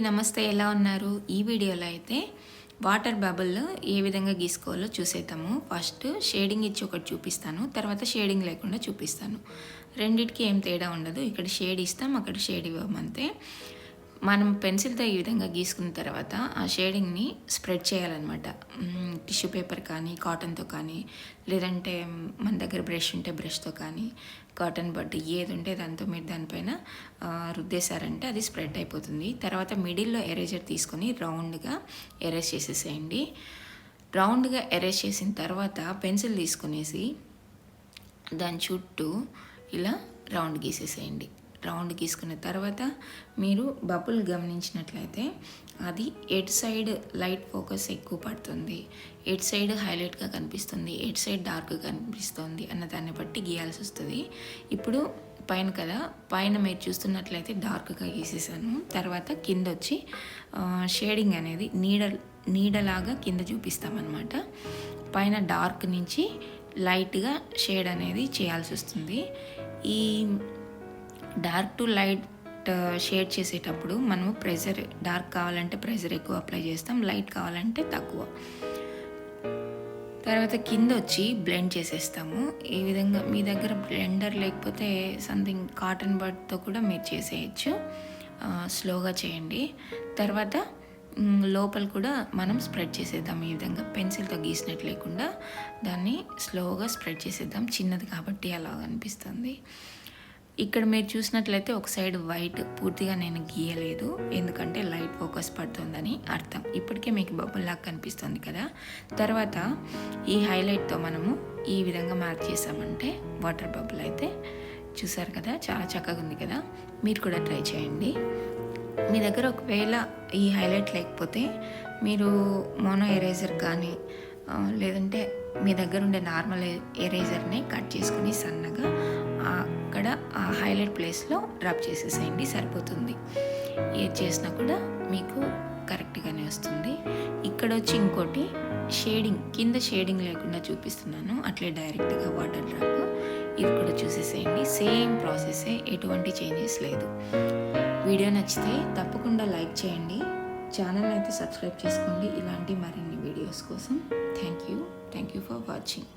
నమస్తే, ఎలా ఉన్నారు? ఈ వీడియోలో అయితే వాటర్ బబుల్ ఏ విధంగా గీసుకోవాలో చూసేద్దాము. ఫస్ట్ షేడింగ్ ఇచ్చి ఒకటి చూపిస్తాను, తర్వాత షేడింగ్ లేకుండా చూపిస్తాను. రెండిటికి ఏం తేడా ఉండదు. ఇక్కడ షేడ్ ఇస్తాం, అక్కడ షేడ్ ఇవ్వమంతే. మనం పెన్సిల్తో ఈ విధంగా గీసుకున్న తర్వాత ఆ షేడింగ్ని స్ప్రెడ్ చేయాలన్నమాట. టిష్యూ పేపర్ కానీ, కాటన్తో కానీ, లేదంటే మన దగ్గర బ్రష్ ఉంటే బ్రష్తో కానీ, కాటన్ బడ్ ఏది ఉంటే దాంతో మీరు దానిపైన రుద్దేశారంటే అది స్ప్రెడ్ అయిపోతుంది. తర్వాత మిడిల్లో ఎరేజర్ తీసుకొని రౌండ్గా ఎరేజ్ చేసేసేయండి. రౌండ్గా ఎరేజ్ చేసిన తర్వాత పెన్సిల్ తీసుకునేసి దాని చుట్టూ ఇలా రౌండ్ గీసేసేయండి. రౌండ్ గీసుకున్న తర్వాత మీరు బబుల్ గమనించినట్లయితే అది ఎటు సైడ్ లైట్ ఫోకస్ ఎక్కువ పడుతుంది, ఎటు సైడ్ హైలైట్గా కనిపిస్తుంది, ఎటు సైడ్ డార్క్గా కనిపిస్తుంది అన్న దాన్ని బట్టి గీయాల్సి వస్తుంది. ఇప్పుడు పైన కదా, పైన మీరు చూస్తున్నట్లయితే డార్క్గా గీసేసాను. తర్వాత కింద వచ్చి షేడింగ్ అనేది నీడలాగా కింద చూపిస్తామన్నమాట. పైన డార్క్ నుంచి లైట్గా షేడ్ అనేది చేయాల్సి వస్తుంది. ఈ డార్క్ టు లైట్ షేడ్ చేసేటప్పుడు మనము ప్రెజర్, డార్క్ కావాలంటే ప్రెజర్ ఎక్కువ అప్లై చేస్తాం, లైట్ కావాలంటే తక్కువ. తర్వాత కింద వచ్చి బ్లెండ్ చేసేస్తాము. ఈ విధంగా మీ దగ్గర బ్లెండర్ లేకపోతే సంథింగ్ కాటన్ బడ్తో కూడా మీరు చేసేయచ్చు. స్లోగా చేయండి. తర్వాత లోపల కూడా మనం స్ప్రెడ్ చేసేద్దాం. ఈ విధంగా పెన్సిల్తో గీసినట్టు లేకుండా దాన్ని స్లోగా స్ప్రెడ్ చేసేద్దాం. చిన్నది కాబట్టి అలా అనిపిస్తుంది. ఇక్కడ మీరు చూసినట్లయితే ఒక సైడ్ వైట్ పూర్తిగా నేను గీయలేదు, ఎందుకంటే లైట్ ఫోకస్ పడుతుందని అర్థం. ఇప్పటికే మీకు బబుల్ లాగా కనిపిస్తుంది కదా. తర్వాత ఈ హైలైట్తో మనము ఈ విధంగా మార్క్ చేసామంటే వాటర్ బబుల్ అయితే చూసారు కదా, చాలా చక్కగా ఉంది కదా. మీరు కూడా ట్రై చేయండి. మీ దగ్గర ఒకవేళ ఈ హైలైట్ లేకపోతే మీరు మోనో ఎరేజర్ కానీ, లేదంటే మీ దగ్గర ఉండే నార్మల్ ఎరేజర్ని కట్ చేసుకుని సన్నగా అక్కడ ఆ హైలైట్ ప్లేస్లో రబ్ చేసేసేయండి, సరిపోతుంది. ఏది చేసినా కూడా మీకు కరెక్ట్గానే వస్తుంది. ఇక్కడ వచ్చి ఇంకోటి షేడింగ్, కింద షేడింగ్ లేకుండా చూపిస్తున్నాను, అట్లే డైరెక్ట్గా వాటర్ డ్రాప్. ఇది కూడా చూసేసేయండి. సేమ్ ప్రాసెసే, ఎటువంటి చేంజెస్ లేదు. వీడియో నచ్చితే తప్పకుండా లైక్ చేయండి. ఛానల్ అయితే సబ్స్క్రైబ్ చేసుకోండి ఇలాంటి మరిన్ని వీడియోస్ కోసం. Thank you for watching.